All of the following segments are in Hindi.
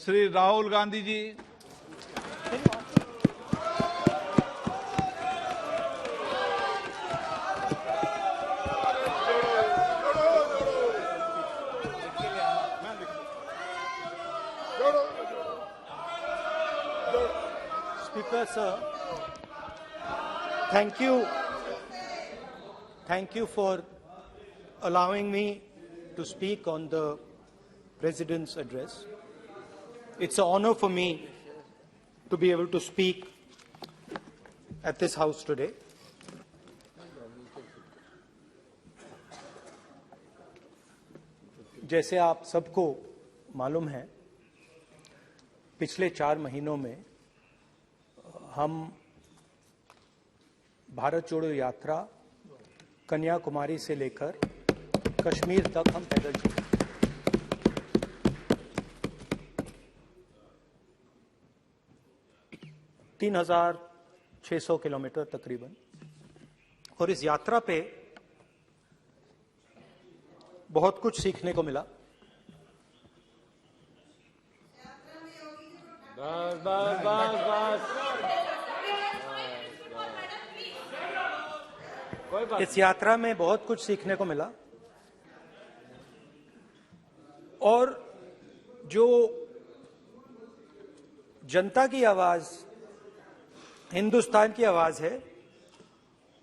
Shri Rahul Gandhi ji. Speaker sir, thank you for allowing me to speak on the President's address. It's an honor for me to be able to speak at this House today. जैसे आप सबको मालूम है, पिछले 4 महीनों में हम भारत जोड़ो यात्रा कन्याकुमारी से लेकर कश्मीर तक हम पैदल चले। तीन 3,600 किलोमीटर तकरीबन। और इस यात्रा पे बहुत कुछ सीखने को मिला। इस यात्रा में बहुत कुछ सीखने को मिला और जो जनता की आवाज, हिंदुस्तान की आवाज है,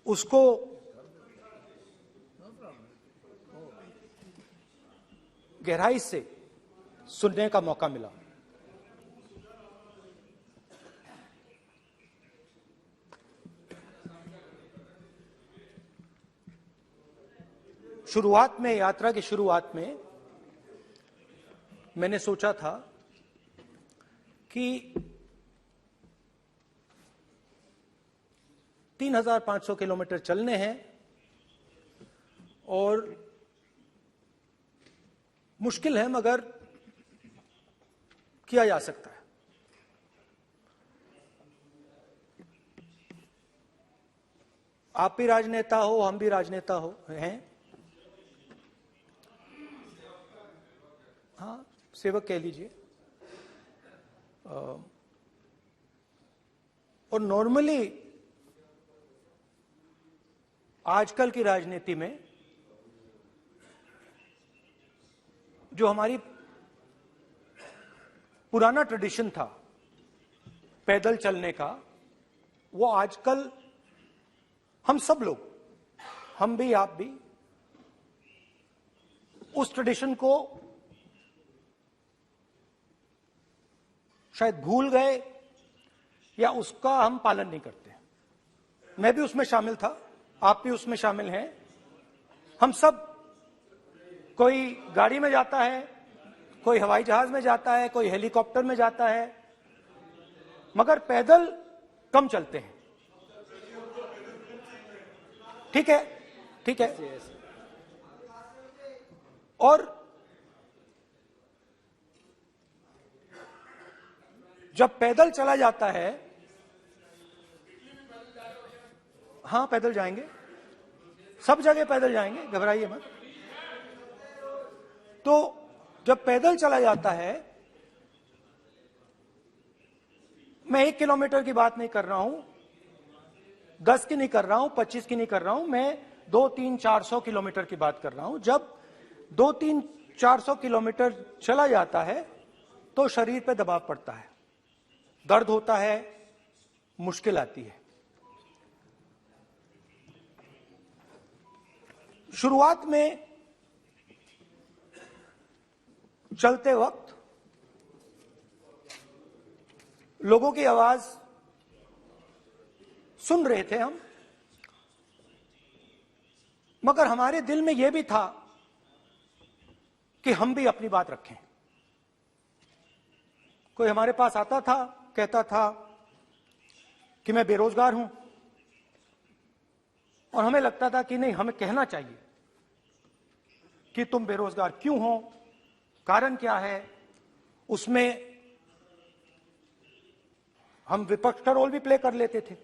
उसको गहराई से सुनने का मौका मिला। शुरुआत में, यात्रा की शुरुआत में मैंने सोचा था कि 3,500 किलोमीटर चलने हैं और मुश्किल है मगर किया जा सकता है। आप भी राजनेता हो, हम भी राजनेता हैं। हाँ, सेवक कह लीजिए। और नॉर्मली आजकल की राजनीति में जो हमारी पुराना ट्रेडिशन था पैदल चलने का, वो आजकल हम सब लोग, हम भी आप भी, उस ट्रेडिशन को शायद भूल गए या उसका हम पालन नहीं करते। मैं भी उसमें शामिल था, आप भी उसमें शामिल हैं। हम सब, कोई गाड़ी में जाता है, कोई हवाई जहाज में जाता है, कोई हेलीकॉप्टर में जाता है, मगर पैदल कम चलते हैं। ठीक है, ठीक है। और जब पैदल चला जाता है, हाँ पैदल जाएंगे, सब जगह पैदल जाएंगे, घबराइए मत। तो जब पैदल चला जाता है, मैं 1 किलोमीटर की बात नहीं कर रहा हूं, 10 की नहीं कर रहा हूं, 25 की नहीं कर रहा हूं, मैं 200-300-400 किलोमीटर की बात कर रहा हूं। जब 200-300-400 किलोमीटर चला जाता है तो शरीर पे दबाव पड़ता है, दर्द होता है, मुश्किल आती है। शुरुआत में चलते वक्त लोगों की आवाज सुन रहे थे हम, मगर हमारे दिल में यह भी था कि हम भी अपनी बात रखें। कोई हमारे पास आता था, कहता था कि मैं बेरोजगार हूं, और हमें लगता था कि नहीं, हमें कहना चाहिए कि तुम बेरोजगार क्यों हो, कारण क्या है। उसमें हम विपक्ष का रोल भी प्ले कर लेते थे,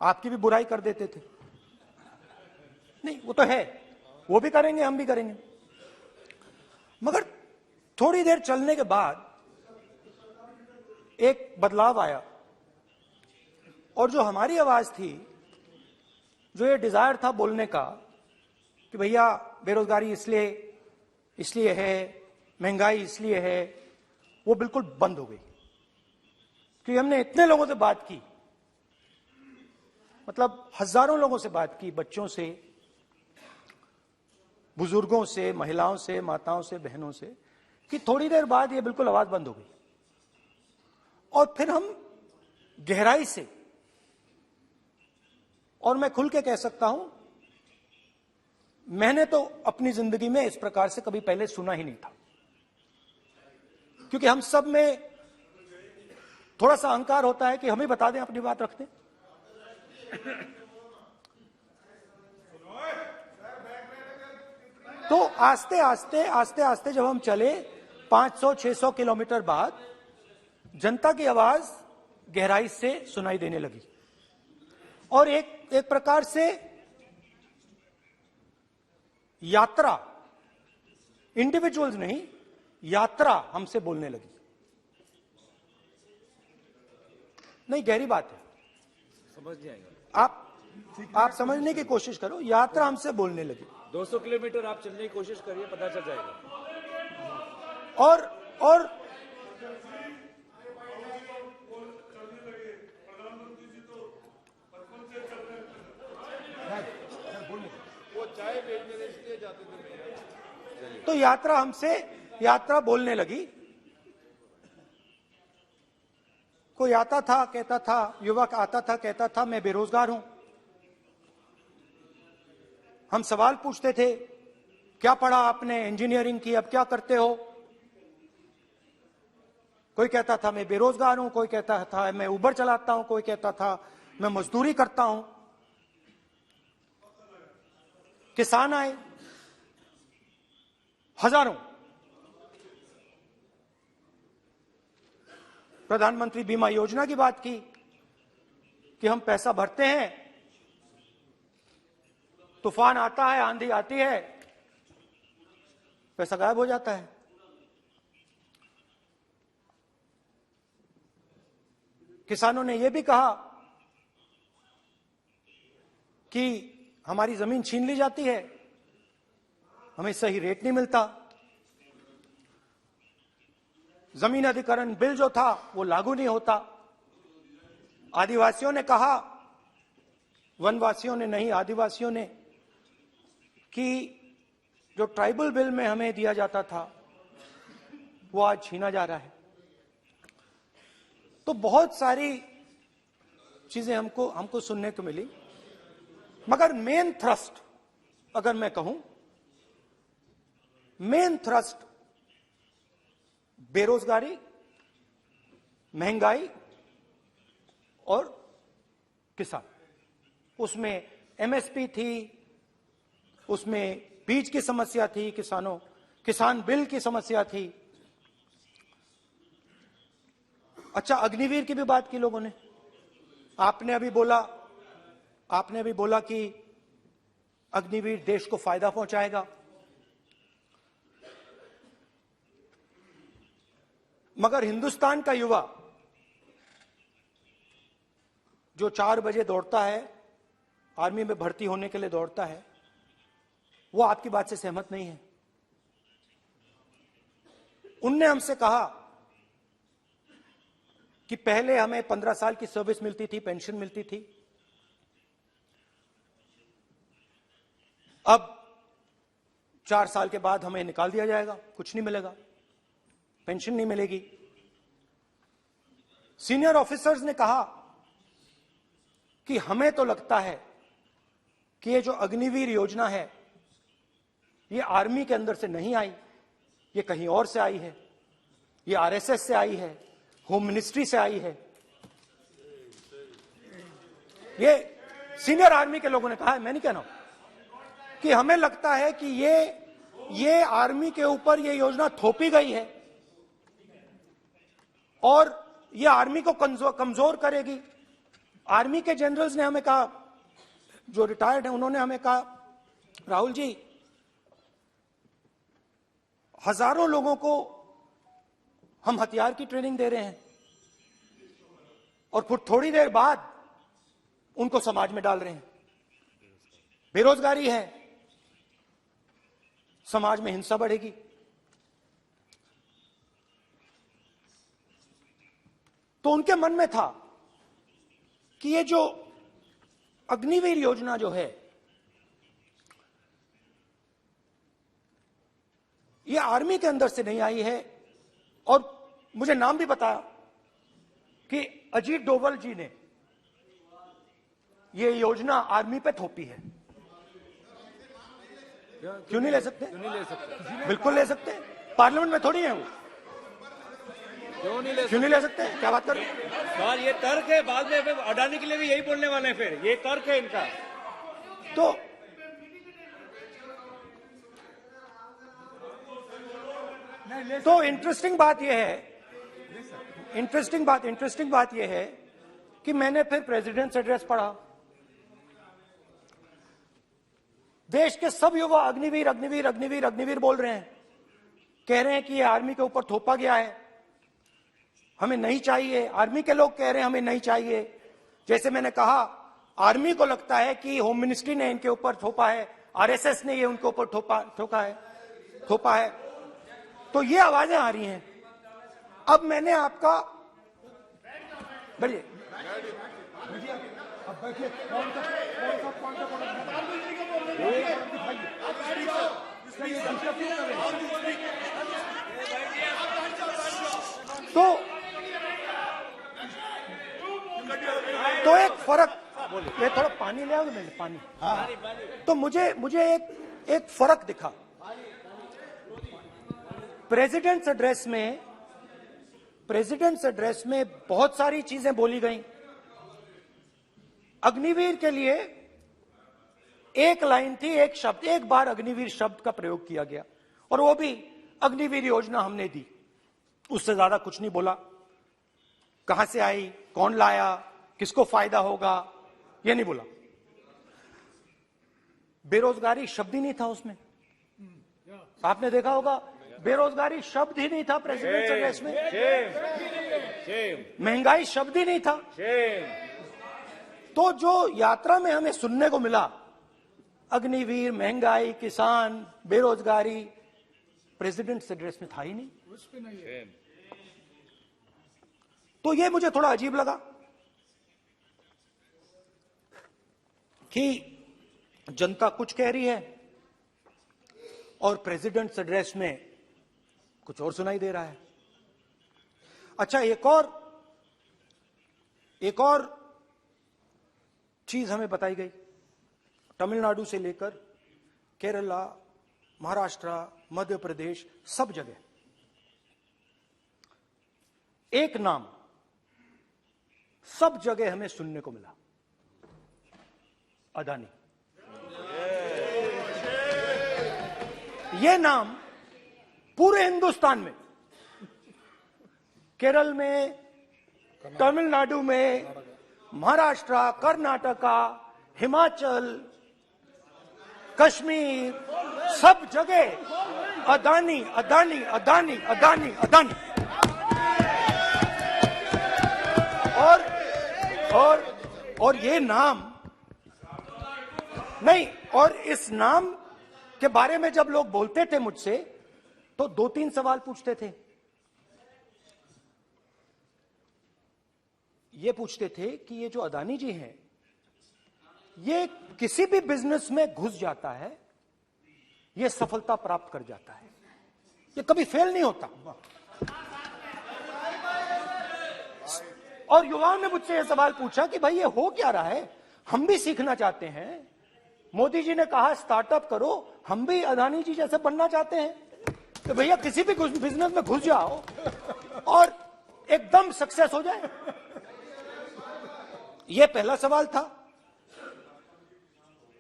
आपकी भी बुराई कर देते थे। नहीं, वो तो है, वो भी करेंगे, हम भी करेंगे। मगर थोड़ी देर चलने के बाद एक बदलाव आया और जो हमारी आवाज थी, जो ये डिजायर था बोलने का कि भैया बेरोजगारी इसलिए है, महंगाई इसलिए है, वो बिल्कुल बंद हो गई। क्योंकि हमने इतने लोगों से बात की, मतलब हजारों लोगों से बात की, बच्चों से, बुजुर्गों से, महिलाओं से, माताओं से, बहनों से, कि थोड़ी देर बाद ये बिल्कुल आवाज बंद हो गई। और फिर हम गहराई से, और मैं खुल के कह सकता हूं, मैंने तो अपनी जिंदगी में इस प्रकार से कभी पहले सुना ही नहीं था। क्योंकि हम सब में थोड़ा सा अहंकार होता है कि हम ही बता दें, अपनी बात रख दें। तो आस्ते आस्ते जब हम चले 500-600 किलोमीटर बाद, जनता की आवाज गहराई से सुनाई देने लगी और एक प्रकार से यात्रा, इंडिविजुअल्स नहीं, यात्रा हमसे बोलने लगी। नहीं, गहरी बात है, समझ नहीं आएगा। आप समझने की कोशिश करो। यात्रा हमसे बोलने लगी। 200 किलोमीटर आप चलने की कोशिश करिए, पता चल जाएगा। और तो यात्रा बोलने लगी। कोई आता था, कहता था, युवक आता था, कहता था मैं बेरोजगार हूं। हम सवाल पूछते थे, क्या पढ़ा आपने? इंजीनियरिंग की, अब क्या करते हो? कोई कहता था मैं बेरोजगार हूं, कोई कहता था मैं उबर चलाता हूं, कोई कहता था मैं मजदूरी करता हूं। किसान आए हजारों। प्रधानमंत्री बीमा योजना की बात की कि हम पैसा भरते हैं, तूफान आता है, आंधी आती है, पैसा गायब हो जाता है। किसानों ने यह भी कहा कि हमारी जमीन छीन ली जाती है, हमें सही रेट नहीं मिलता। जमीन अधिग्रहण बिल जो था वो लागू नहीं होता। आदिवासियों ने कहा, वनवासियों ने नहीं, आदिवासियों ने, कि जो ट्राइबल बिल में हमें दिया जाता था वो आज छीना जा रहा है। तो बहुत सारी चीजें हमको सुनने को मिली, मगर मेन थ्रस्ट अगर मैं कहूं, मेन थ्रस्ट बेरोजगारी, महंगाई और किसान। उसमें एमएसपी थी, उसमें बीज की समस्या थी, किसान बिल की समस्या थी। अच्छा, अग्निवीर की भी बात की लोगों ने। आपने अभी बोला कि अग्निवीर देश को फायदा पहुंचाएगा, मगर हिंदुस्तान का युवा जो 4 बजे दौड़ता है, आर्मी में भर्ती होने के लिए दौड़ता है, वो आपकी बात से सहमत नहीं है। उनने हमसे कहा कि पहले हमें 15 साल की सर्विस मिलती थी, पेंशन मिलती थी, अब 4 साल के बाद हमें निकाल दिया जाएगा, कुछ नहीं मिलेगा, पेंशन नहीं मिलेगी। सीनियर ऑफिसर्स ने कहा कि हमें तो लगता है कि ये जो अग्निवीर योजना है ये आर्मी के अंदर से नहीं आई, ये कहीं और से आई है, ये आरएसएस से आई है, होम मिनिस्ट्री से आई है। ये सीनियर आर्मी के लोगों ने कहा है, मैं नहीं कह रहा हूं, कि हमें लगता है कि ये आर्मी के ऊपर ये योजना थोपी गई है और ये आर्मी को कमजोर करेगी। आर्मी के जनरल्स ने हमें कहा, जो रिटायर्ड हैं, उन्होंने हमें कहा, राहुल जी, हजारों लोगों को हम हथियार की ट्रेनिंग दे रहे हैं और फिर थोड़ी देर बाद उनको समाज में डाल रहे हैं। बेरोजगारी है, समाज में हिंसा बढ़ेगी। तो उनके मन में था कि ये जो अग्निवीर योजना जो है, ये आर्मी के अंदर से नहीं आई है। और मुझे नाम भी बताया कि अजीत डोभाल जी ने ये योजना आर्मी पे थोपी है। क्यों नहीं ले सकते? क्यों नहीं ले सकते? बिल्कुल ले सकते हैं, पार्लियामेंट में थोड़ी है वो। क्यों नहीं ले क्यों नहीं ले सकते? क्या बात कर रहे हैं? सर ये तर्क है, बाद में फिर अडानी के लिए भी यही बोलने वाले हैं, फिर ये तर्क है इनका। तो इंटरेस्टिंग बात यह है कि मैंने फिर प्रेसिडेंट्स एड्रेस पढ़ा। देश के सब युवा अग्निवीर अग्निवीर अग्निवीर अग्निवीर बोल रहे हैं, कह रहे हैं कि ये आर्मी के ऊपर थोपा गया है, हमें नहीं चाहिए। आर्मी के लोग कह रहे हैं हमें नहीं चाहिए। जैसे मैंने कहा, आर्मी को लगता है कि होम मिनिस्ट्री ने इनके ऊपर थोपा है, आरएसएस ने ये उनके ऊपर थोपा है। तो ये आवाजें आ रही हैं। अब मैंने आपका बैठिए, अब बैठिए, तो एक फर्क, मैं थोड़ा पानी ले आओगे? मैंने पानी, तो मुझे एक फर्क दिखा। प्रेसिडेंट्स एड्रेस में बहुत सारी चीजें बोली गई। अग्निवीर के लिए एक लाइन थी, एक शब्द, एक बार अग्निवीर शब्द का प्रयोग किया गया, और वो भी अग्निवीर योजना हमने दी। उससे ज्यादा कुछ नहीं बोला। कहां से आई, कौन लाया, किसको फायदा होगा, ये नहीं बोला। बेरोजगारी शब्द ही नहीं था उसमें। आपने देखा होगा, बेरोजगारी शब्द ही नहीं था प्रेसिडेंट एड्रेस में। महंगाई शब्द ही नहीं था। तो जो यात्रा में हमें सुनने को मिला, अग्निवीर, महंगाई, किसान, बेरोजगारी, प्रेसिडेंट एड्रेस में था ही नहीं। तो ये मुझे थोड़ा अजीब लगा कि जनता कुछ कह रही है और प्रेसिडेंट एड्रेस में कुछ और सुनाई दे रहा है। अच्छा, एक और चीज हमें बताई गई। तमिलनाडु से लेकर केरला, महाराष्ट्र, मध्य प्रदेश, सब जगह एक नाम सब जगह हमें सुनने को मिला, अदानी। यह नाम पूरे हिंदुस्तान में, केरल में, तमिलनाडु में, महाराष्ट्र, कर्नाटका, हिमाचल, कश्मीर, सब जगह अदानी अदानी अदानी अदानी अदानी। और ये नाम नहीं, और इस नाम के बारे में जब लोग बोलते थे मुझसे, तो 2-3 सवाल पूछते थे। ये पूछते थे कि ये जो अदानी जी हैं, ये किसी भी बिजनेस में घुस जाता है, ये सफलता प्राप्त कर जाता है, ये कभी फेल नहीं होता। और युवाओं ने मुझसे यह सवाल पूछा कि भाई ये हो क्या रहा है, हम भी सीखना चाहते हैं। मोदी जी ने कहा स्टार्टअप करो, हम भी अदानी जी जैसे बनना चाहते हैं। तो भैया किसी भी बिजनेस में घुस जाओ और एकदम सक्सेस हो जाए। यह पहला सवाल था।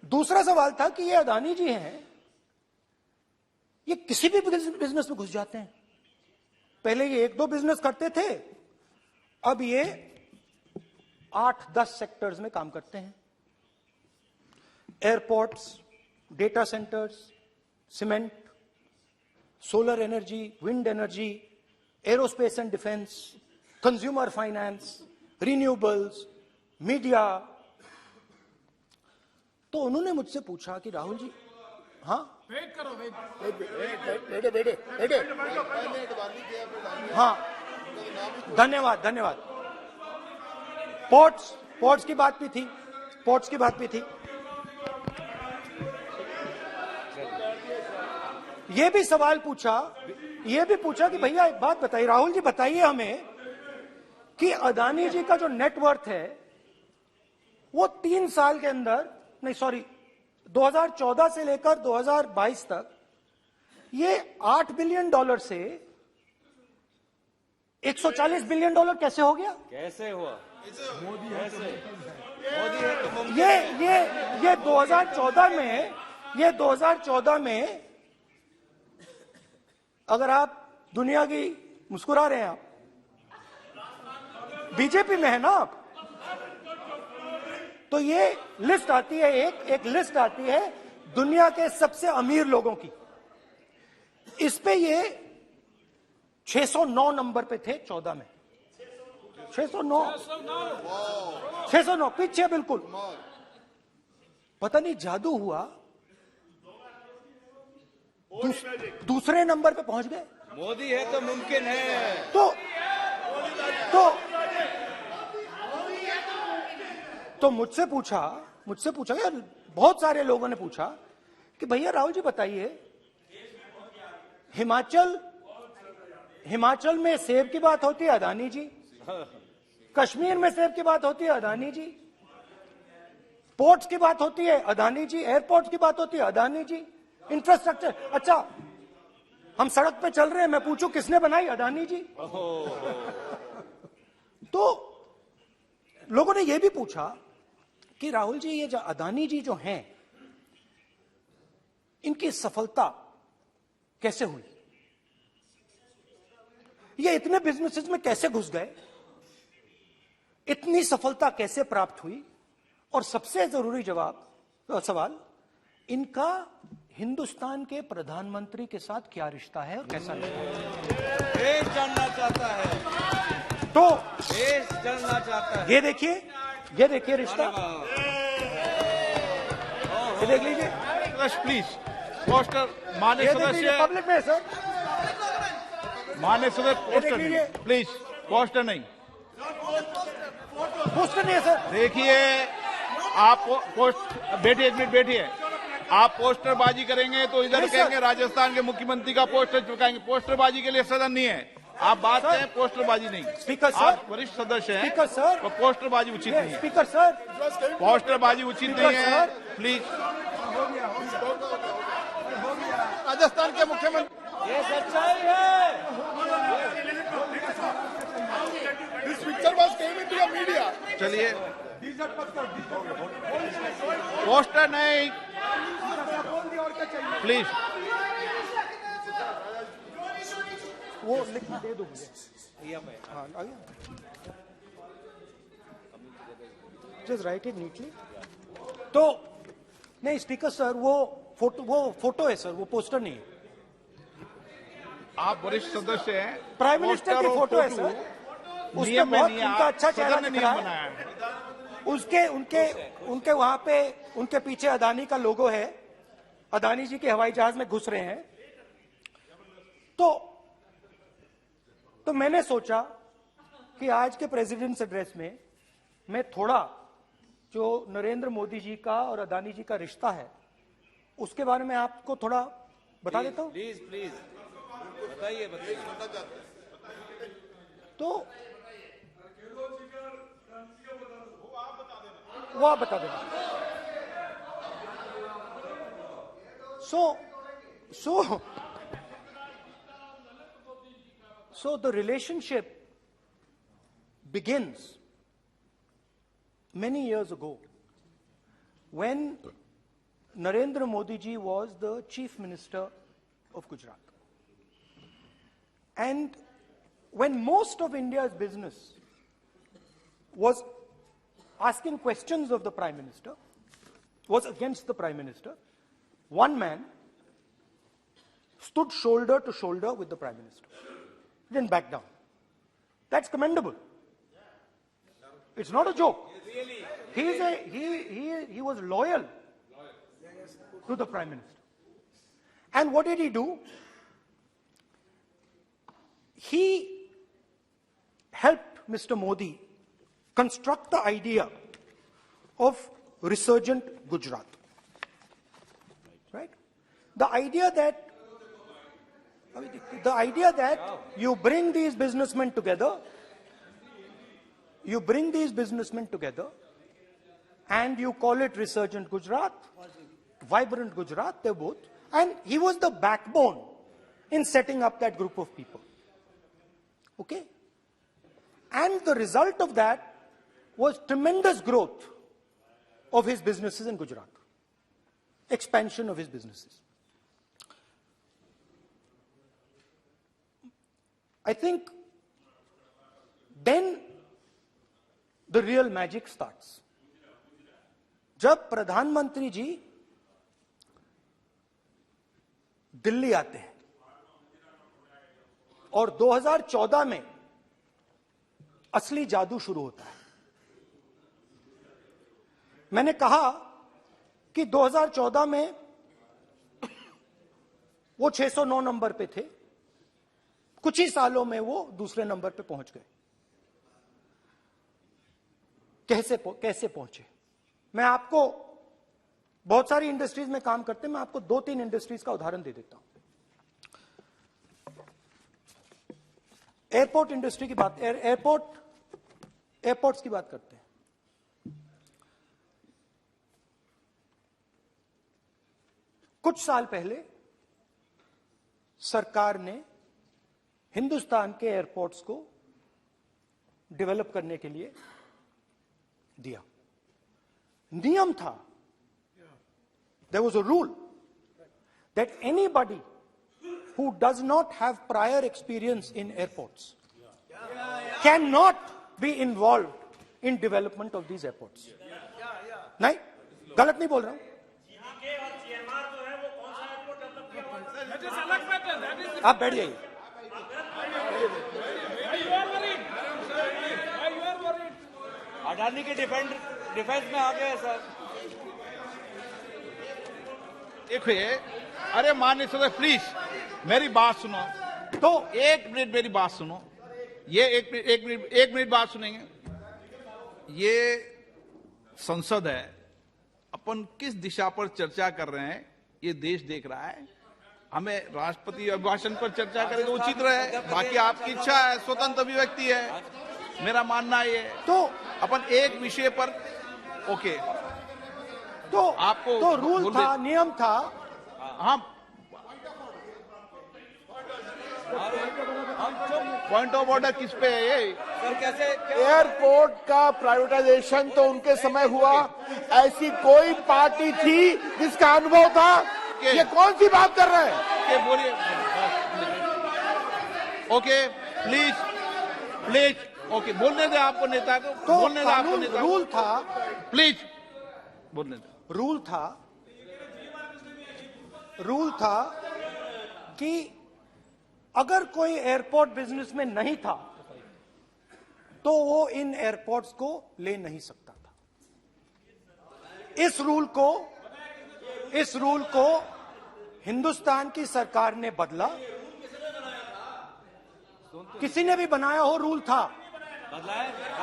दूसरा सवाल था कि ये अदानी जी हैं, ये किसी भी बिजनेस में घुस जाते हैं। पहले ये 1-2 बिजनेस करते थे, अब ये 8-10 सेक्टर्स में काम करते हैं। Airports, data centres, cement, solar energy, wind energy, aerospace and defence, consumer finance, renewables, media. तो उन्होंने मुझसे पूछा कि राहुल जी, हाँ हाँ, धन्यवाद। पोर्ट्स की बात भी थी। ये भी सवाल पूछा कि भैया एक बात बताइए, राहुल जी बताइए हमें कि अदानी जी का जो नेटवर्थ है वो 3 साल के अंदर, 2014 से लेकर 2022 तक ये $8 बिलियन से $140 बिलियन कैसे हो गया? कैसे हुआ? मोदी है तो ये 2014 में अगर आप दुनिया की, मुस्कुरा रहे हैं आप, बीजेपी में है ना आप, तो ये लिस्ट आती है, एक लिस्ट आती है दुनिया के सबसे अमीर लोगों की। इस पे ये 609 नंबर पे थे 14 में। 609 पीछे बिल्कुल। पता नहीं जादू हुआ, दूसरे नंबर पे पहुंच गए। मोदी है तो मुमकिन है। तो मुझसे पूछा यार, बहुत सारे लोगों ने पूछा कि भैया राहुल जी बताइए, हिमाचल में सेब की बात होती है अदानी जी, कश्मीर में सेब की बात होती है अदानी जी, पोर्ट्स की बात होती है अदानी जी, एयरपोर्ट की बात होती है अदानी जी, इंफ्रास्ट्रक्चर। अच्छा, हम सड़क पे चल रहे हैं, मैं पूछूं किसने बनाई? अदानी जी। तो लोगों ने यह भी पूछा कि राहुल जी, ये जो अदानी जी जो हैं, इनकी सफलता कैसे हुई? ये इतने बिजनेसेस में कैसे घुस गए? इतनी सफलता कैसे प्राप्त हुई? और सबसे जरूरी सवाल, इनका हिंदुस्तान के प्रधानमंत्री के साथ क्या रिश्ता है और कैसा रिश्ता है? देश जानना चाहता है, तो देश जानना चाहता है। ये देखिए रिश्ता, ये देख लीजिए प्लीज। पोस्टर माननीय सदस्य, पब्लिक में सर, माननीय सदस्य पोस्टर लीजिए। प्लीज, पोस्टर नहीं। पोस्टर नहीं है सर। देखिए, आप बैठिए, 1 मिनट बैठिए। आप पोस्टरबाजी करेंगे तो इधर नहीं सर। कहेंगे राजस्थान के मुख्यमंत्री का पोस्टर चिपकाएंगे। पोस्टरबाजी के लिए सदन नहीं है। आप बात सर। करें, पोस्टरबाजी नहीं। स्पीकर सर, आप वरिष्ठ सदस्य हैं, स्पीकर सर, तो पोस्टरबाजी उचित नहीं है। स्पीकर सर, पोस्टरबाजी उचित स्पीकर नहीं है, सर। प्लीज। राजस्थान के मुख्यमंत्री, ये सच्चाई है। This picture was came into the media. चलिए, पोस्टर नहीं, प्लीज। वो लिख दे दो मुझे। हाँ, आ गया। Just right it neatly. तो नहीं स्पीकर सर, वो फोटो है सर, वो पोस्टर नहीं है। आप वरिष्ठ सदस्य हैं, प्राइम मिनिस्टर की पोस्टर और फोटो है सर, उसमें नियम में बहुत नहीं है। उनका अच्छा चेहरा सदन ने दिख नियम रहा बनाया है। है। उनके वहां पे, उनके पीछे अदानी का लोगो है, अदानी जी के हवाई जहाज में घुस रहे हैं। तो मैंने सोचा कि आज के प्रेसिडेंट्स एड्रेस में मैं थोड़ा जो नरेंद्र मोदी जी का और अदानी जी का रिश्ता है उसके बारे में आपको थोड़ा बता देता हूं। प्लीज बताइए। तो वो आप बता देना। So the relationship begins many years ago when Narendra Modi ji was the Chief Minister of Gujarat. And when most of India's business was asking questions of the Prime Minister, was against the Prime Minister, one man stood shoulder to shoulder with the Prime Minister. didn't back down. That's commendable. It's not a joke. He was loyal to the Prime Minister. And what did he do? He helped Mr. Modi construct the idea of resurgent Gujarat. Right? The idea that you bring these businessmen together, and you call it resurgent Gujarat, vibrant Gujarat, they're both. And he was the backbone in setting up that group of people. Okay? And the result of that was tremendous growth of his businesses in Gujarat. Expansion of his businesses. I think then the real magic starts. जब प्रधानमंत्री जी दिल्ली आते हैं और 2014 में असली जादू शुरू होता है। मैंने कहा कि 2014 में वो 609 नंबर पे थे, कुछ ही सालों में वो दूसरे नंबर पे पहुंच गए। कैसे पहुंचे? मैं आपको, बहुत सारी इंडस्ट्रीज में काम करते हैं, मैं आपको 2-3 इंडस्ट्रीज का उदाहरण दे देता हूं। एयरपोर्ट इंडस्ट्री की बात, एयरपोर्ट्स की बात करते हैं। कुछ साल पहले सरकार ने हिंदुस्तान के एयरपोर्ट्स को डेवलप करने के लिए दिया। नियम था, there was a rule that anybody who does not have prior experience in airports cannot be involved in development of these airports. नहीं, गलत नहीं बोल रहा हूं। आप बैठ जाइए। अडानी के डिफेंस में आ गए सर। देखिए, अरे माननीय सदस्य प्लीज मेरी बात सुनो। तो एक मिनट मेरी बात सुनो। ये एक मिनट बात सुनेंगे। ये संसद है, अपन किस दिशा पर चर्चा कर रहे हैं ये देश देख रहा है। हमें राष्ट्रपति अभिभाषण पर चर्चा करें तो उचित रहे, बाकी आपकी इच्छा है, स्वतंत्र अभिव्यक्ति है। मेरा मानना ये तो अपन एक विषय पर ओके, तो आपको तो रूल था, नियम था। हाँ, पॉइंट ऑफ ऑर्डर किस पे है ये? सर कैसे एयरपोर्ट का प्राइवेटाइजेशन तो उनके समय हुआ, ऐसी कोई पार्टी थी जिसका अनुभव था? ये कौन सी बात कर रहे हैं? बोलिए। ओके प्लीज ओके, बोलने दे आपको नेता को, तो बोलने दे आपको नेता को। रूल था, प्लीज बोलने दे। रूल था कि अगर कोई एयरपोर्ट बिजनेस में नहीं था तो वो इन एयरपोर्ट्स को ले नहीं सकता था। इस रूल को हिंदुस्तान की सरकार ने बदला। किसी ने भी बनाया हो रूल था,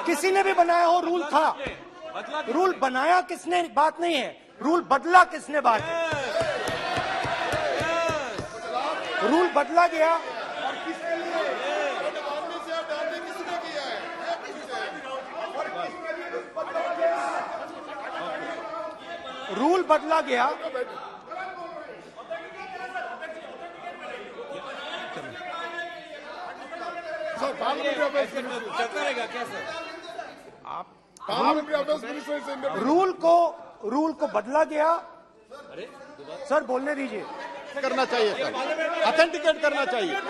किसी ने भी बनाया हो रूल था। रूल बनाया किसने बात नहीं है, रूल बदला किसने बात है। रूल बदला गया, रूल बदला गया। चलता रहेगा क्या सर? रूल को बदला गया। सर बोलने दीजिए। करना चाहिए सर, ऑथेंटिकेट करना चाहिए।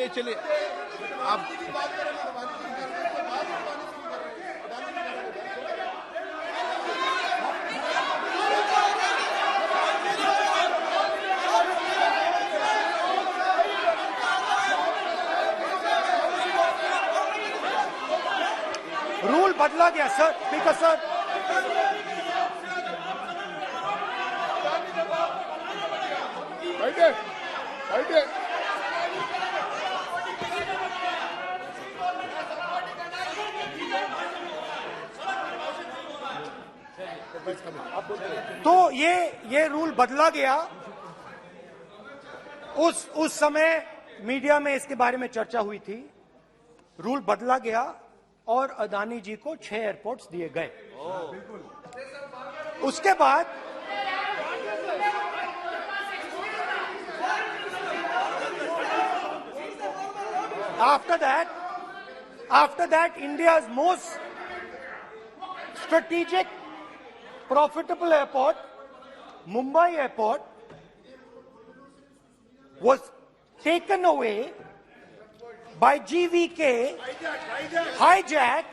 चलिए आप रूल बदला गया सर, स्पीकर सर। बैठे बैठे। तो ये रूल बदला गया। उस समय मीडिया में इसके बारे में चर्चा हुई थी। रूल बदला गया और अदानी जी को 6 एयरपोर्ट्स दिए गए। उसके बाद after that India's most strategic profitable airport, Mumbai Airport, was taken away by GVK, hijacked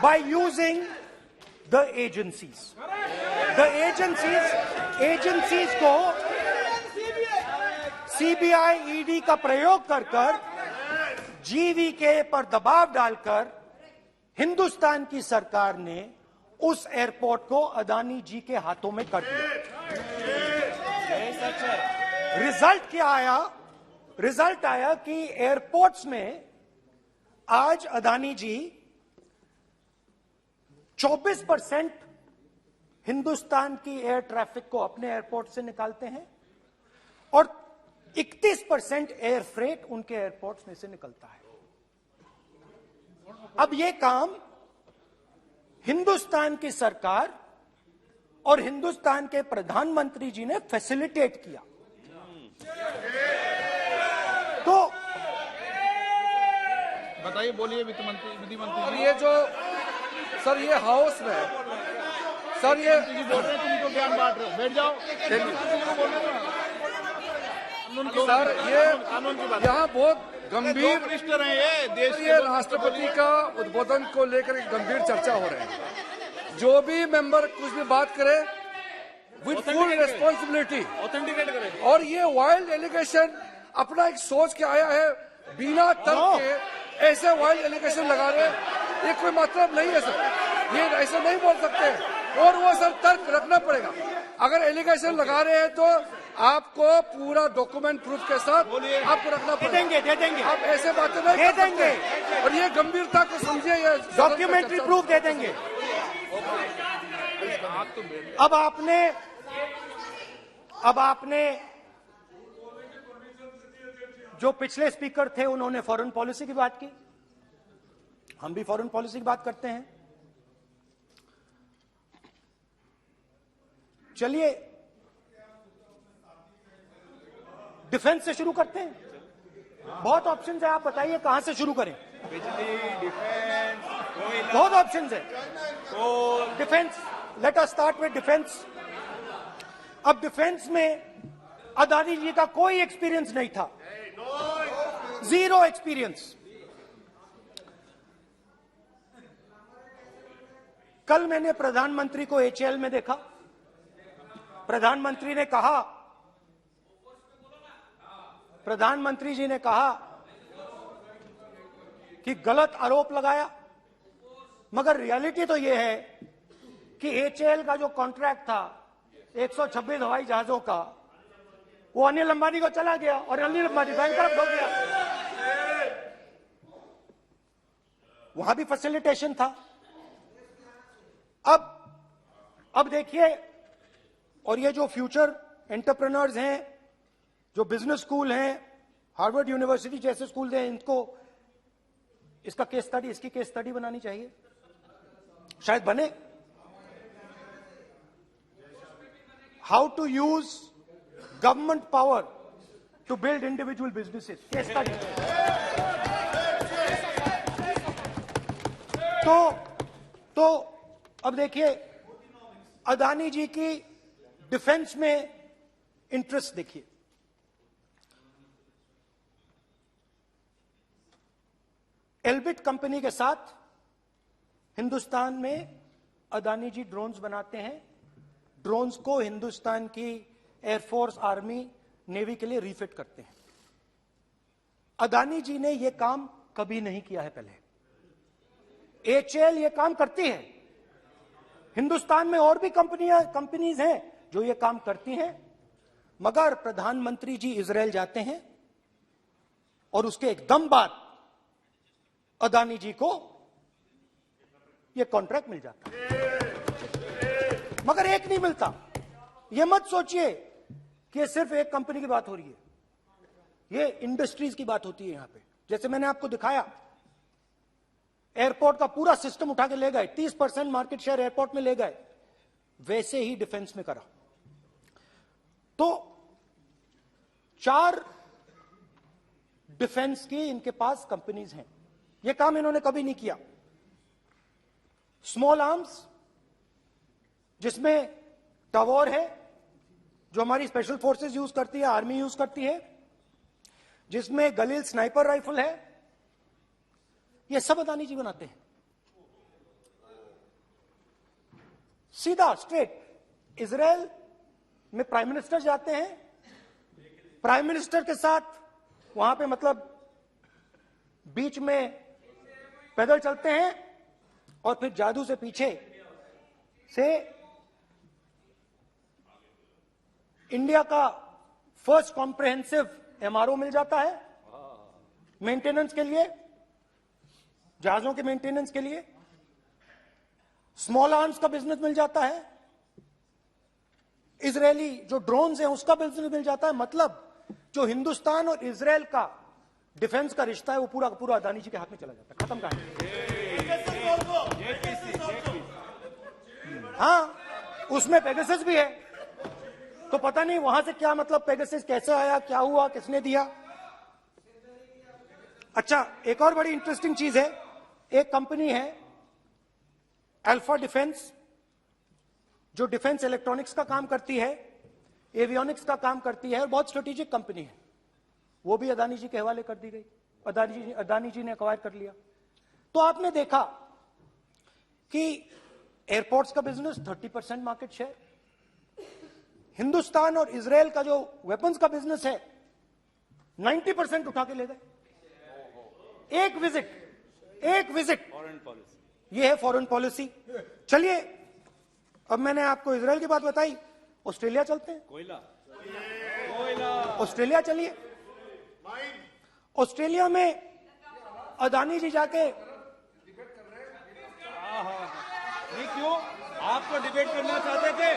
by using the agencies. The agencies को CBI, ED का प्रयोग कर GVK पर दबाव डालकर हिंदुस्तान की सरकार ने उस एयरपोर्ट को अदानी जी के हाथों में कर दिया। रिजल्ट क्या आया? रिजल्ट आया कि एयरपोर्ट्स में आज अदानी जी 24% हिंदुस्तान की एयर ट्रैफिक को अपने एयरपोर्ट से निकालते हैं और 31% एयर फ्रेट उनके एयरपोर्ट्स में से निकलता है। अब यह काम हिंदुस्तान की सरकार और हिंदुस्तान के प्रधानमंत्री जी ने फैसिलिटेट किया। तो बताइए, बोलिए वित्त मंत्री, विधि मंत्री। और ये जो सर ये हाउस में सर ये बोल रहे हैं, तुम तो ज्ञान बांट रहे हो, बैठ जाओ। सर ये यहाँ बहुत गंभीर मिनिस्टर हैं ये देश के। ये राष्ट्रपति का उद्बोधन को लेकर एक गंभीर चर्चा हो रही है। जो भी मेंबर कुछ भी बात करे विद फुल रिस्पॉन्सिबिलिटी ऑथेंटिकेट करें। और ये वाइल्ड एलिगेशन अपना एक सोच के आया है, बिना तर्क के ऐसे वाइल्ड एलिगेशन लगा रहे, ये कोई मतलब नहीं है सर। ये ऐसे नहीं बोल सकते और वो सर तर्क रखना पड़ेगा। अगर एलिगेशन लगा रहे हैं तो आपको पूरा डॉक्यूमेंट प्रूफ के साथ आपको रखना पड़ेगा। दे देंगे आप ऐसे बातें नहीं दे कर सकते। देंगे और ये गंभीरता को समझिए, ये डॉक्यूमेंट्री प्रूफ दे देंगे। अब आपने जो पिछले स्पीकर थे उन्होंने फॉरेन पॉलिसी की बात की, हम भी फॉरेन पॉलिसी की बात करते हैं। चलिए डिफेंस से शुरू करते हैं। बहुत ऑप्शंस है, आप बताइए कहां से शुरू करें। बिजली, डिफेंस, कोयला, बहुत ऑप्शंस है। Defence, let us start with defence. अब डिफेंस में अदानी जी का कोई एक्सपीरियंस नहीं था, जीरो एक्सपीरियंस। कल मैंने प्रधानमंत्री को एचएएल में देखा। प्रधानमंत्री जी ने कहा कि गलत आरोप लगाया, मगर रियलिटी तो यह है कि एचएएल का जो कॉन्ट्रैक्ट था 126 हवाई जहाजों का, वो अनिल अंबानी को चला गया और अनिल अंबानी बैंकरप्ट हो गया। वहां भी फैसिलिटेशन था। अब देखिए, और ये जो फ्यूचर एंटरप्रेन्योर्स हैं, जो बिजनेस स्कूल हैं, हार्वर्ड यूनिवर्सिटी जैसे स्कूल हैं, इनको इसका केस स्टडी, इसकी केस स्टडी बनानी चाहिए, शायद बने। How to use government power to build individual businesses, case study. तो अब देखिए, अदानी जी की डिफेंस में इंटरेस्ट देखिए। एल्बिट कंपनी के साथ हिंदुस्तान में अदानी जी ड्रोन्स बनाते हैं। ड्रोन्स को हिंदुस्तान की एयरफोर्स, आर्मी, नेवी के लिए रीफिट करते हैं। अदानी जी ने यह काम कभी नहीं किया है पहले। HAL ये काम करती है। हिंदुस्तान में और भी कंपनीज हैं जो ये काम करती हैं, मगर प्रधानमंत्री जी इजरायल जाते हैं और उसके एकदम बाद अदानी जी को ये कॉन्ट्रैक्ट मिल जाता है, मगर एक नहीं मिलता। ये मत सोचिए कि सिर्फ एक कंपनी की बात हो रही है, ये इंडस्ट्रीज की बात होती है यहां पे। जैसे मैंने आपको दिखाया, एयरपोर्ट का पूरा सिस्टम उठा के ले गए, 30% मार्केट शेयर एयरपोर्ट में ले गए, वैसे ही डिफेंस में करा। तो 4 डिफेंस की इनके पास कंपनीज हैं, ये काम इन्होंने कभी नहीं किया। स्मॉल आर्म्स, जिसमें टवॉर है जो हमारी स्पेशल फोर्सेस यूज करती है, आर्मी यूज करती है, जिसमें गलील स्नाइपर राइफल है, ये सब अदानी जी बनाते हैं। सीधा स्ट्रेट इजरायल में प्राइम मिनिस्टर जाते हैं, प्राइम मिनिस्टर के साथ वहां पे मतलब बीच में पैदल चलते हैं और फिर जादू से पीछे से इंडिया का फर्स्ट कॉम्प्रिहेंसिव MRO मिल जाता है मेंटेनेंस के लिए, जहाजों के मेंटेनेंस के लिए। स्मॉल आर्म्स का बिजनेस मिल जाता है, इजरायली जो ड्रोन्स हैं उसका बिजनेस मिल जाता है। मतलब जो हिंदुस्तान और इजरायल का डिफेंस का रिश्ता है वो पूरा पूरा अदानी जी के हाथ में चला जाता है, खत्म कहानी। हाँ, उसमें पेगासस भी है, तो पता नहीं वहां से क्या मतलब पेगासस कैसे आया, क्या हुआ, किसने दिया। अच्छा, एक और बड़ी इंटरेस्टिंग चीज है, एक कंपनी है अल्फा डिफेंस, जो डिफेंस इलेक्ट्रॉनिक्स का काम करती है, एवियोनिक्स का काम करती है, और बहुत स्ट्रेटेजिक कंपनी है। वो भी अदानी जी के हवाले कर दी गई, अदानी जी ने एक्वायर कर लिया। तो आपने देखा कि एयरपोर्ट्स का बिजनेस 30% मार्केट शेयर, हिंदुस्तान और इजरायल का जो वेपन्स का बिजनेस है 90% उठा के ले गए। एक विजिट फॉरेन पॉलिसी, ये है फॉरेन पॉलिसी। चलिए, अब मैंने आपको इजरायल की बात बताई, ऑस्ट्रेलिया चलते हैं। कोयला ऑस्ट्रेलिया चलिए। ऑस्ट्रेलिया में अदानी जी जाके, नहीं क्यों, आप तो डिबेट करना चाहते थे,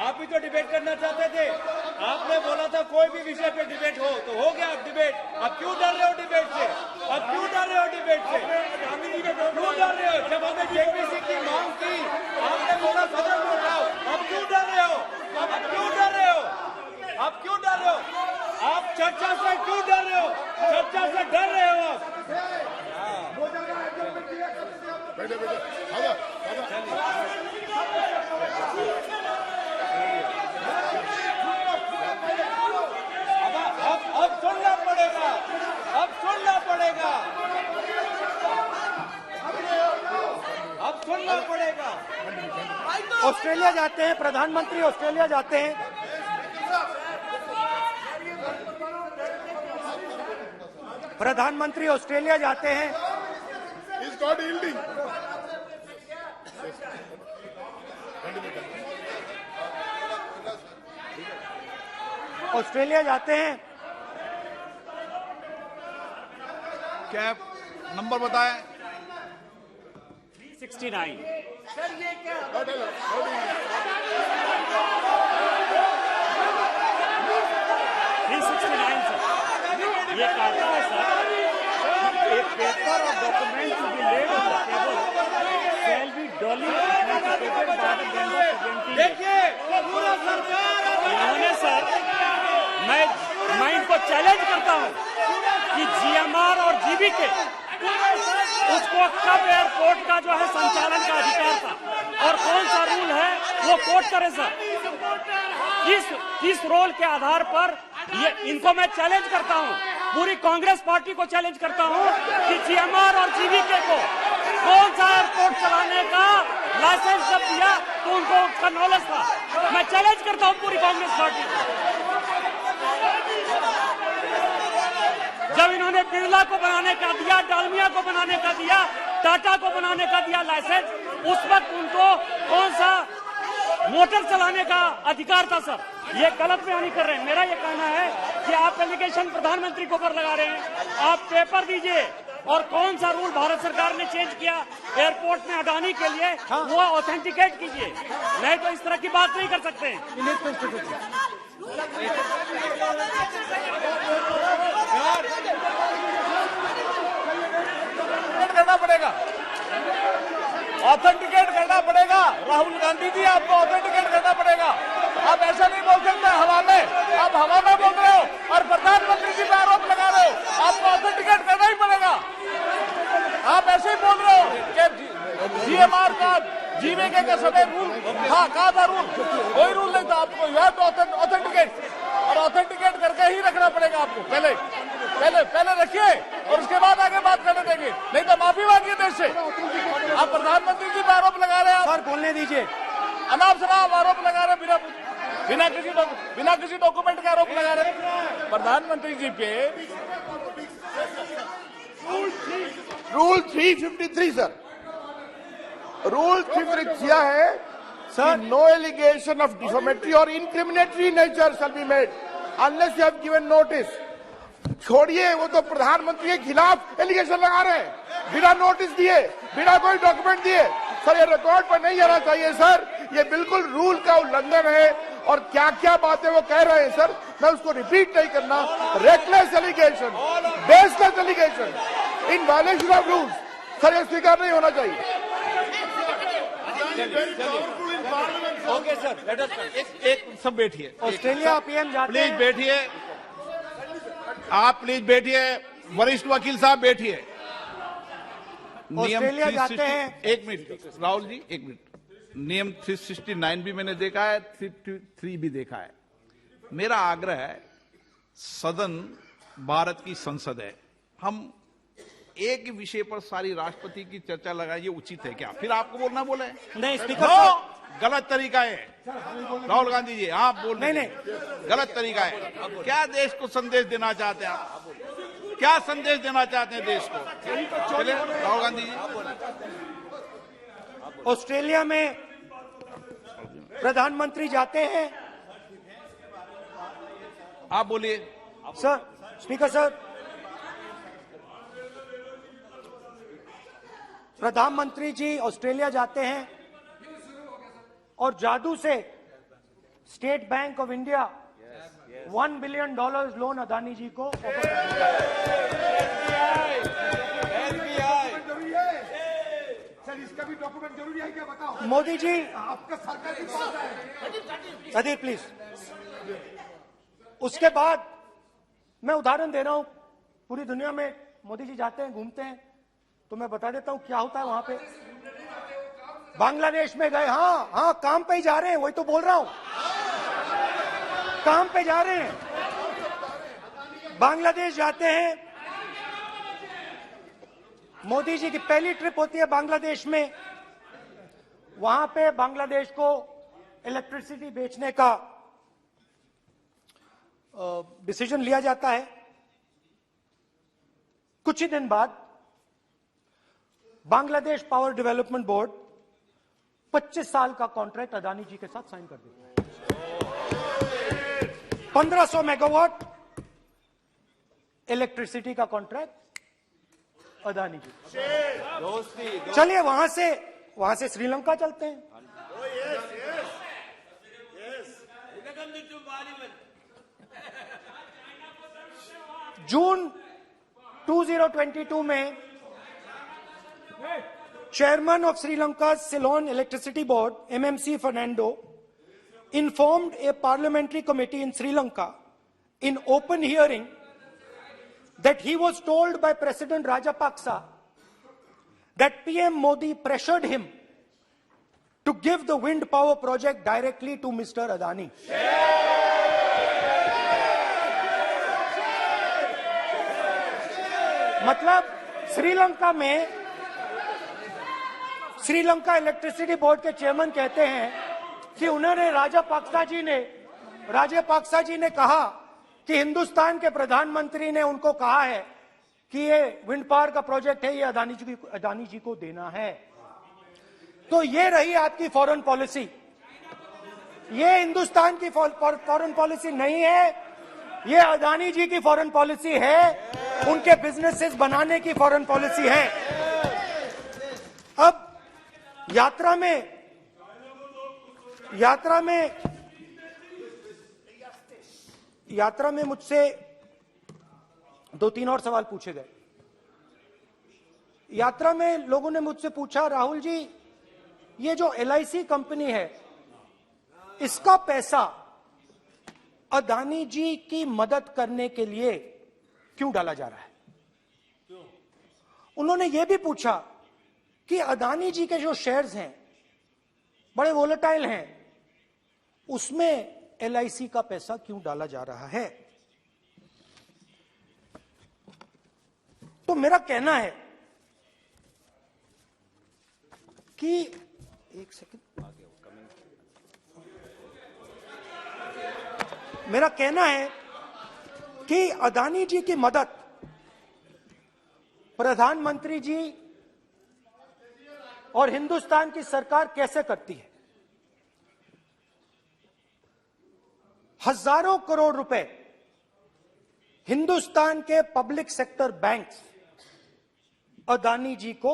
आप भी तो डिबेट करना चाहते थे। आपने बोला था कोई भी विषय पे डिबेट हो, तो हो गया अब डिबेट। अब क्यों डर रहे हो डिबेट से? अब क्यों डर रहे हो डिबेट से? क्यों डर रहे हो? जब हमने जेपीसी की मांग की, आपने बोला सदन में उठाओ। अब क्यों डर रहे हो? अब क्यों डर रहे हो? अब क्यों डर रहे हो? आप चर्चा से क्यों डर रहे हो? चर्चा से डर रहे हो आप? अब सुनना पड़ेगा, अब सुनना पड़ेगा, अब सुनना पड़ेगा। ऑस्ट्रेलिया जाते हैं, प्रधानमंत्री ऑस्ट्रेलिया जाते हैं। प्रधानमंत्री ऑस्ट्रेलिया जाते हैं। ऑस्ट्रेलिया जाते हैं। क्या नंबर बताएं? 369। सर ये क्या 369 सर, ये कहता है सर, एक पेपर और document to be laid on the table shall be duly authenticated by the member presenting. देखिए पूरा सरकार इन्होंने सर, मैं इनको चैलेंज करता हूं कि जीएमआर और जीबीके उसको कब एयरपोर्ट का जो है संचालन का अधिकार था और कौन सा रूल है वो कोट करे सर। किस रोल के आधार पर ये, इनको मैं चैलेंज करता हूं, पूरी कांग्रेस पार्टी को चैलेंज करता हूं कि जीएमआर और जीबीके को कौन सा एयरपोर्ट चलाने का लाइसेंस जब दिया तो उनको उसका नॉलेज था। मैं चैलेंज करता हूं पूरी कांग्रेस पार्टी को। जब इन्होंने बिरला को बनाने का दिया, डालमिया को बनाने का दिया, टाटा को बनाने का दिया लाइसेंस, उस वक्त उनको कौन सा मोटर चलाने का अधिकार था सर? ये गलत बयानी कर रहे हैं। मेरा ये कहना है कि आप एलिगेशन प्रधानमंत्री के ऊपर लगा रहे हैं, आप पेपर दीजिए और कौन सा रूल भारत सरकार ने चेंज किया एयरपोर्ट में अडानी के लिए, वो ऑथेंटिकेट कीजिए, नहीं तो इस तरह की बात नहीं कर सकते हैं। करना पड़ेगा, ऑथेंटिकेट करना पड़ेगा। राहुल गांधी जी, आपको ऑथेंटिकेट करना पड़ेगा। आप ऐसा नहीं बोल सकते हवा में, आप हवा में बोल रहे हो और प्रधानमंत्री जी पे आरोप लगा रहे हो। आपको ऑथेंटिकेट करना ही पड़ेगा। आप ऐसे ही बोल रहे हो कि जीएमआर का जीवीके के समय रूल था, कहा था रूल? कोई रूल नहीं था। आपको यह तो ऑथेंटिकेट, और ऑथेंटिकेट करके ही रखना पड़ेगा आपको। पहले रखिए और उसके बाद आगे बात करने देंगे, नहीं तो माफी मांगिए देश से। आप प्रधानमंत्री जी पर आरोप लगा रहे हैं, सर बोलने दीजिए। अनाप शनाप आरोप लगा रहे हैं, बिना किसी डॉक्यूमेंट के आरोप लगा रहे हैं प्रधानमंत्री जी पे। रूल 353 सर, रूल 353 किया है sir, no allegation of defamatory और incriminatory nature shall be made unless you have given notice. छोड़िए, वो तो प्रधानमंत्री के खिलाफ एलिगेशन लगा रहे हैं बिना नोटिस दिए, बिना कोई डॉक्यूमेंट दिए। सर ये रिकॉर्ड पर नहीं आना चाहिए सर, ये बिल्कुल रूल का उल्लंघन है। और क्या क्या बातें वो कह रहे हैं सर, मैं उसको रिपीट नहीं करना। Reckless allegation, baseless allegation, in violation of rules, sir ये स्वीकार नहीं होना चाहिए। ओके सर, एक सब बैठिए। ऑस्ट्रेलिया पीएम जाते प्लीज हैं। बैठिए, आप प्लीज बैठिए। वरिष्ठ वकील साहब बैठिए। ऑस्ट्रेलिया जाते हैं। एक मिनट राहुल जी, एक मिनट। नियम 369 भी मैंने देखा है, 353 भी देखा है। मेरा आग्रह है, सदन भारत की संसद है, हम एक ही विषय पर सारी राष्ट्रपति की चर्चा लगाए, ये उचित है क्या? फिर आपको बोलना बोले नहीं स्पीकर साहब, गलत तरीका है। राहुल गांधी जी, आप बोल रहे नहीं, गलत तरीका है। क्या देश को संदेश देना चाहते हैं आप? क्या संदेश देना चाहते हैं देश को? चलिए राहुल गांधी जी। ऑस्ट्रेलिया में प्रधानमंत्री जाते हैं। आप बोलिए सर, स्पीकर सर, प्रधानमंत्री जी ऑस्ट्रेलिया जाते हैं और जादू से State Bank of India $1 billion loan Adani ji को ऑफर कर दिया। सर इसका भी डॉक्यूमेंट जरूरी है क्या, बताओ? मोदी जी, आपका सरकार की पास है। अधीर प्लीज। उसके बाद मैं उदाहरण दे रहा हूं, पूरी दुनिया में मोदी जी जाते हैं, घूमते हैं, तो मैं बता देता हूं क्या होता है वहां पे। बांग्लादेश में गए, हाँ काम पे ही जा रहे हैं, वही तो बोल रहा हूं, काम पे जा रहे हैं। बांग्लादेश जाते हैं, मोदी जी की पहली ट्रिप होती है बांग्लादेश में। वहां पे बांग्लादेश को इलेक्ट्रिसिटी बेचने का डिसीजन लिया जाता है। कुछ ही दिन बाद बांग्लादेश पावर डेवलपमेंट बोर्ड 25 साल का कॉन्ट्रैक्ट अदानी जी के साथ साइन कर देता है। 1500 मेगावाट इलेक्ट्रिसिटी का कॉन्ट्रैक्ट अदानी जी। चलिए वहां से श्रीलंका चलते हैं। जून 2022 में Chairman of Sri Lanka's Ceylon Electricity Board, MMC Fernando, informed a parliamentary committee in Sri Lanka in open hearing that he was told by President Rajapaksa that PM Modi pressured him to give the wind power project directly to Mr. Adani. मतलब श्रीलंका इलेक्ट्रिसिटी बोर्ड के चेयरमैन कहते हैं कि उन्होंने राजापाक्सा जी ने कहा कि हिंदुस्तान के प्रधानमंत्री ने उनको कहा है कि ये विंड पावर का प्रोजेक्ट है, ये अदानी जी को देना है। तो ये रही आपकी फॉरेन पॉलिसी। ये हिंदुस्तान की फॉरेन पॉलिसी नहीं है, ये अदानी जी की फॉरेन पॉलिसी है, उनके बिजनेसेस बनाने की फॉरेन पॉलिसी है। अब यात्रा में मुझसे 2-3 और सवाल पूछे गए। यात्रा में लोगों ने मुझसे पूछा, राहुल जी ये जो LIC कंपनी है इसका पैसा अदानी जी की मदद करने के लिए क्यों डाला जा रहा है? उन्होंने यह भी पूछा कि अदानी जी के जो शेयर्स हैं बड़े वोलेटाइल हैं, उसमें LIC का पैसा क्यों डाला जा रहा है? तो मेरा कहना है कि एक सेकंड, मेरा कहना है कि अदानी जी की मदद प्रधानमंत्री जी और हिंदुस्तान की सरकार कैसे करती है? हजारों करोड़ रुपए हिंदुस्तान के public sector banks Adani ji को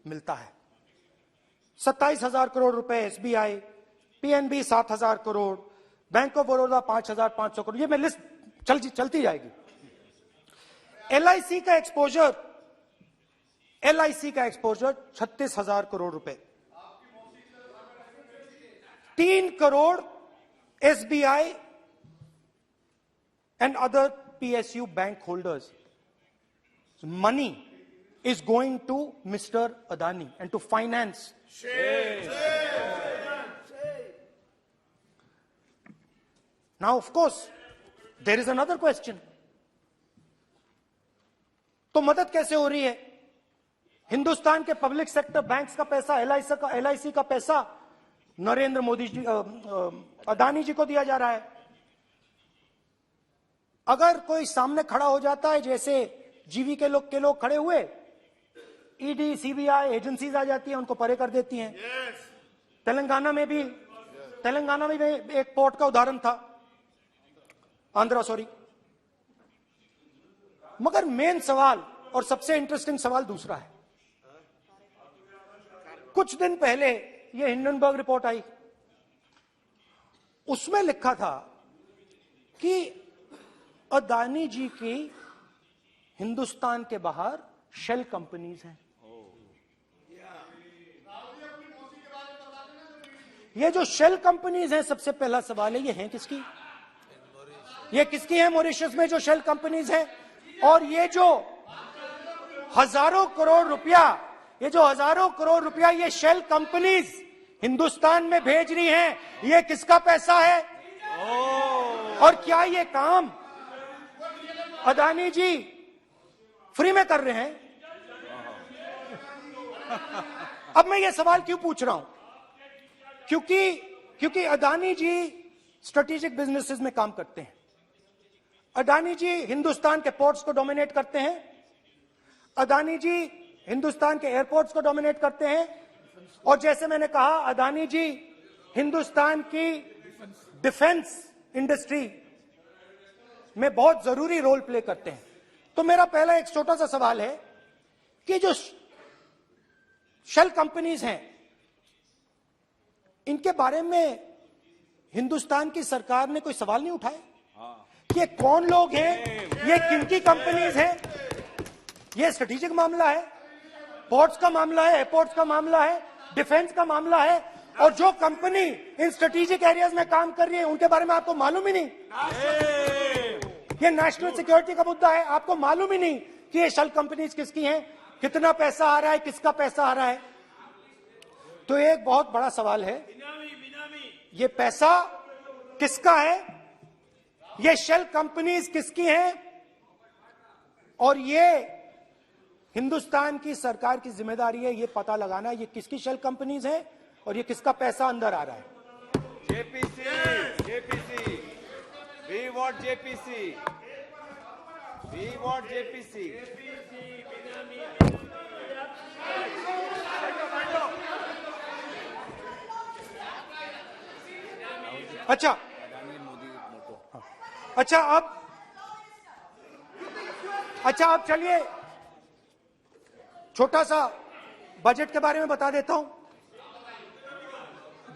मिलता है। 27,000 करोड़ रुपए SBI, PNB 7,000 crore, bank of Baroda 5,500 crore, ये मैं लिस्ट चलती जाएगी। LIC का एक्सपोजर 36,000 करोड़ रुपए, 3 crore SBI and other PSU bank holders. Money is going to Mr. Adani and to finance. Now, of course, there is another question. तो मदद कैसे हो रही है? हिंदुस्तान के पब्लिक सेक्टर बैंक्स का पैसा, LIC का पैसा नरेंद्र मोदी जी, अदानी जी को दिया जा रहा है। अगर कोई सामने खड़ा हो जाता है, जैसे जीवी के लोग खड़े हुए, ED, CBI एजेंसीज आ जाती हैं, उनको परे कर देती हैं। तेलंगाना में भी एक पोर्ट का उदाहरण था, आंध्रा, सॉरी। मगर मेन सवाल और सबसे इंटरेस्टिंग सवाल दूसरा है। कुछ दिन पहले ये हिंडनबर्ग रिपोर्ट आई, उसमें लिखा था कि अदानी जी की हिंदुस्तान के बाहर शेल कंपनीज हैं। ये जो शेल कंपनीज हैं, सबसे पहला सवाल है, ये हैं किसकी? ये किसकी है मॉरिशस में जो शेल कंपनीज हैं? और ये जो हजारों करोड़ रुपया ये शेल कंपनीज हिंदुस्तान में भेज रही हैं, ये किसका पैसा है? और क्या ये काम अदानी जी फ्री में कर रहे हैं? अब मैं ये सवाल क्यों पूछ रहा हूं? क्योंकि अदानी जी स्ट्रेटेजिक बिजनेसेस में काम करते हैं। अदानी जी हिंदुस्तान के पोर्ट्स को डोमिनेट करते हैं। अदानी जी हिंदुस्तान के एयरपोर्ट्स को डोमिनेट करते हैं। और जैसे मैंने कहा, अदानी जी हिंदुस्तान की डिफेंस इंडस्ट्री में बहुत जरूरी रोल प्ले करते हैं। तो मेरा पहला एक छोटा सा सवाल है कि जो शेल कंपनीज हैं, इनके बारे में हिंदुस्तान की सरकार ने कोई सवाल नहीं उठाया कि ये कौन लोग हैं, ये किनकी कंपनीज हैं? ये स्ट्रेटेजिक मामला है, पोर्ट्स का मामला है, एयरपोर्ट्स का मामला है, डिफेंस का मामला है, और जो कंपनी इन स्ट्रेटेजिक एरियाज में काम कर रही है उनके बारे में आपको मालूम ही नहीं। ये नेशनल सिक्योरिटी का मुद्दा है, आपको मालूम ही नहीं कि ये शेल कंपनीज किसकी हैं, कितना पैसा आ रहा है, किसका पैसा आ रहा है। तो एक बहुत बड़ा सवाल है, ये पैसा किसका है, ये शेल कंपनीज किसकी हैं, और ये हिंदुस्तान की सरकार की जिम्मेदारी है ये पता लगाना ये किसकी शेल कंपनीज है और ये किसका पैसा अंदर आ रहा है। JPC We want JPC. We want JPC. अच्छा अब चलिए छोटा सा बजट के बारे में बता देता हूं।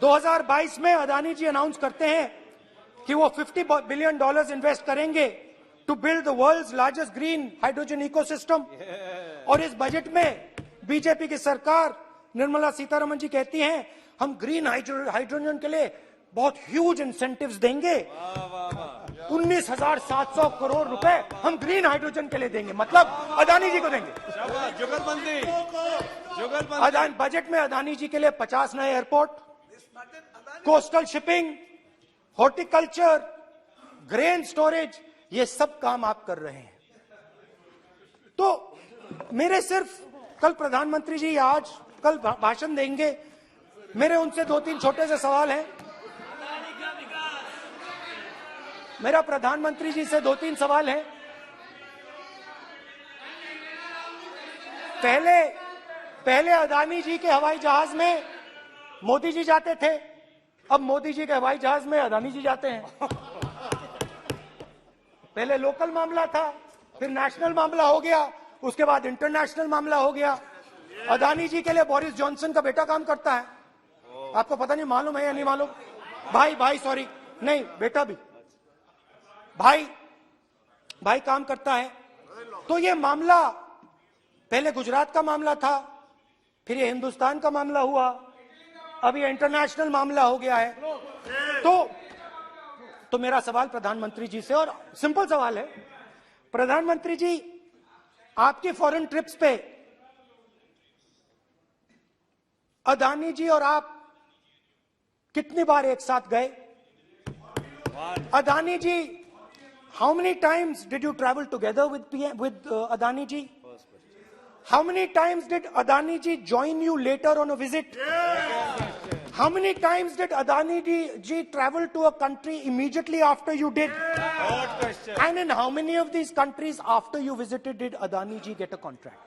2022 में अदानी जी अनाउंस करते हैं कि वो $50 बिलियन इन्वेस्ट करेंगे to build the world's largest green hydrogen ecosystem. और इस बजट में बीजेपी की सरकार निर्मला सीतारमण जी कहती हैं हम ग्रीन हाइड्रोजन के लिए बहुत ह्यूज इंसेंटिव्स देंगे। 19,700 करोड़ रुपए हम ग्रीन हाइड्रोजन के लिए देंगे, मतलब अदानी जी को देंगे। जुगलबंदी बजट में अदानी जी के लिए 50 नए airport, coastal shipping, horticulture, grain storage, ये सब काम आप कर रहे हैं। तो मेरे सिर्फ कल प्रधानमंत्री जी कल भाषण देंगे, मेरे उनसे 2-3 छोटे से सवाल हैं। मेरा प्रधानमंत्री जी से 2-3 सवाल हैं। पहले अदानी जी के हवाई जहाज में मोदी जी जाते थे, अब मोदी जी के हवाई जहाज में अदानी जी जाते हैं। पहले लोकल मामला था, फिर नेशनल मामला हो गया, उसके बाद इंटरनेशनल मामला हो गया। अदानी जी के लिए बोरिस जॉनसन का बेटा काम करता है, आपको पता नहीं मालूम है या नहीं मालूम? भाई सॉरी, नहीं बेटा भी, भाई काम करता है। तो ये मामला पहले गुजरात का मामला था, फिर ये हिंदुस्तान का मामला हुआ, अब ये इंटरनेशनल मामला हो गया है। तो मेरा सवाल प्रधानमंत्री जी से, और सिंपल सवाल है, प्रधानमंत्री जी आपकी फॉरेन ट्रिप्स पे अदानी जी और आप कितनी बार एक साथ गए? Adani ji, how many times did you travel together with Adani ji? How many times did Adani ji join you later on a visit? How many times did Adani ji travel to a country immediately after you did? Good question. And in how many of these countries after you visited did Adani ji get a contract?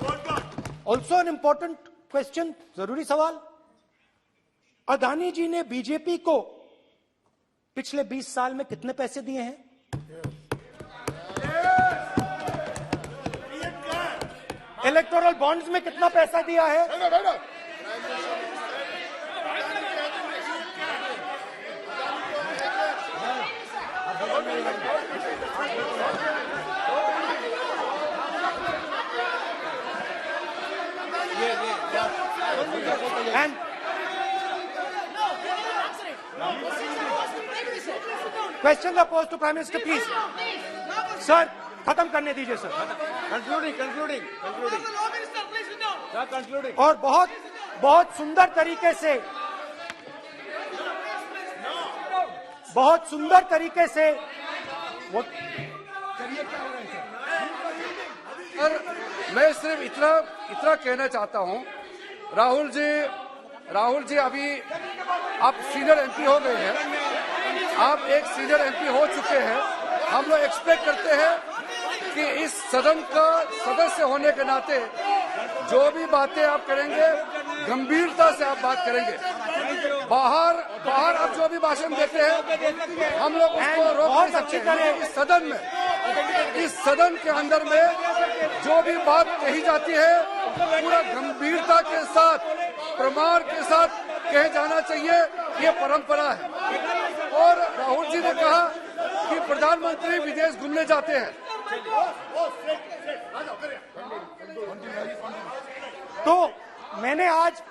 Good question. Also an important question, जरूरी सवाल, अदानी जी ने बीजेपी को पिछले 20 साल में कितने पैसे दिए हैं? इलेक्टोरल बॉन्ड्स में कितना पैसा दिया है? And questions are posed to Prime Minister, please. Sir, खत्म करने दीजिए सर। Concluding. Sir, concluding. और बहुत सुंदर तरीके से वो और मैं सिर्फ इतना कहना चाहता हूं, राहुल जी अभी आप सीनियर एमपी हो गए हैं, आप एक सीनियर एमपी हो चुके हैं। हम लोग एक्सपेक्ट करते हैं कि इस सदन का सदस्य होने के नाते जो भी बातें आप करेंगे गंभीरता से आप बात करेंगे। बाहर आप जो भी भाषण देते हैं हम लोग उसको रोक नहीं सकते हैं। इस सदन के अंदर में जो भी बात कही जाती है पूरा गंभीरता के साथ, प्रमाण के साथ कहे जाना चाहिए, ये परंपरा है। और राहुल जी ने कहा कि प्रधानमंत्री विदेश घूमने जाते हैं, तो मैंने आज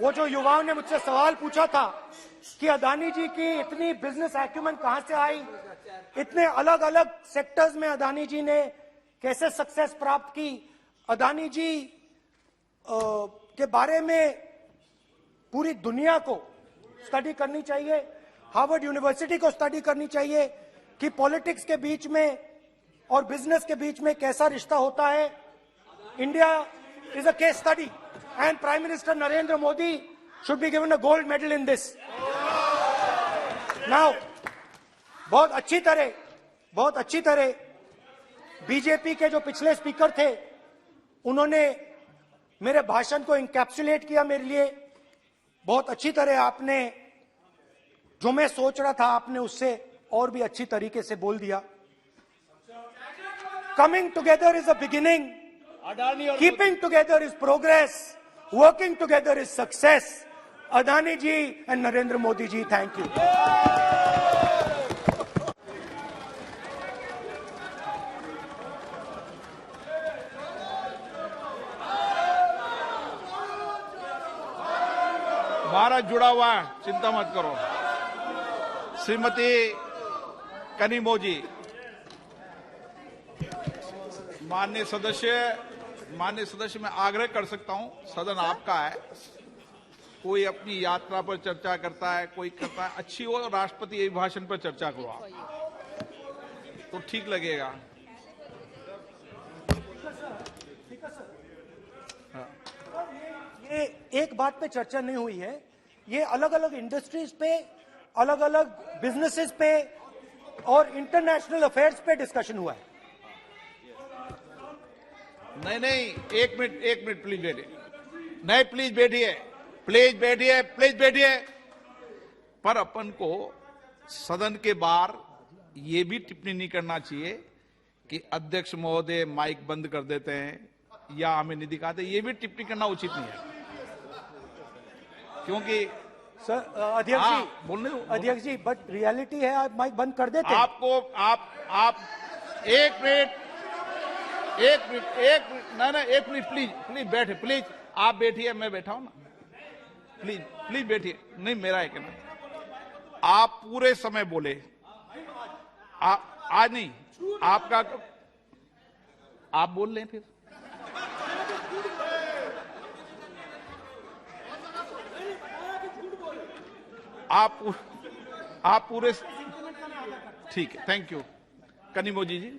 वो जो युवाओं ने मुझसे सवाल पूछा था कि अदानी जी की इतनी बिजनेस एक्यूमेंट कहां से आई, इतने अलग अलग सेक्टर्स में अदानी जी ने कैसे सक्सेस प्राप्त की, अदानी जी के बारे में पूरी दुनिया को स्टडी करनी चाहिए, हार्वर्ड यूनिवर्सिटी को स्टडी करनी चाहिए कि पॉलिटिक्स के बीच में और बिजनेस के बीच में कैसा रिश्ता होता है। India is a case study and prime minister Narendra Modi should be given a gold medal in this. Now बहुत अच्छी तरह बीजेपी के जो पिछले स्पीकर थे उन्होंने मेरे भाषण को इंकैप्सुलेट किया मेरे लिए बहुत अच्छी तरह। आपने जो मैं सोच रहा था आपने उससे और भी अच्छी तरीके से बोल दिया। Coming together is a beginning, Adani और keeping together is progress, working together is success. Adani ji and Narendra Modi ji, thank you. Bharat जुड़ा हुआ है, चिंता मत करो। श्रीमती कनिमोजी, माननीय सदस्य मैं आग्रह कर सकता हूं, सदन आपका है। कोई अपनी यात्रा पर चर्चा करता है, कोई करता है, अच्छी हो राष्ट्रपति अभिभाषण पर चर्चा करो आप, तो ठीक लगेगा। ये एक बात पे चर्चा नहीं हुई है, ये अलग अलग इंडस्ट्रीज पे, अलग अलग बिजनेसेस पे और इंटरनेशनल अफेयर्स पे डिस्कशन हुआ है। नहीं, एक मिनट प्लीज बैठिए। नहीं, प्लीज बैठिए। पर अपन को सदन के बाहर ये भी टिप्पणी नहीं करना चाहिए कि अध्यक्ष महोदय माइक बंद कर देते हैं या हमें नहीं दिखाते, ये भी टिप्पणी करना उचित नहीं है, क्योंकि सर अध्यक्ष बोलने जी, अध्यक्ष जी, बट रियलिटी है आप माइक बंद कर देते हैं। आपको आप एक मिनट प्लीज बैठे, प्लीज आप बैठिए, मैं बैठा हूं ना, प्लीज बैठिए। नहीं, मेरा है कहना, आप पूरे समय बोले, आज नहीं, आपका आप बोल लें फिर। आप पूरे, ठीक है, थैंक यू। कनिमोजी जी।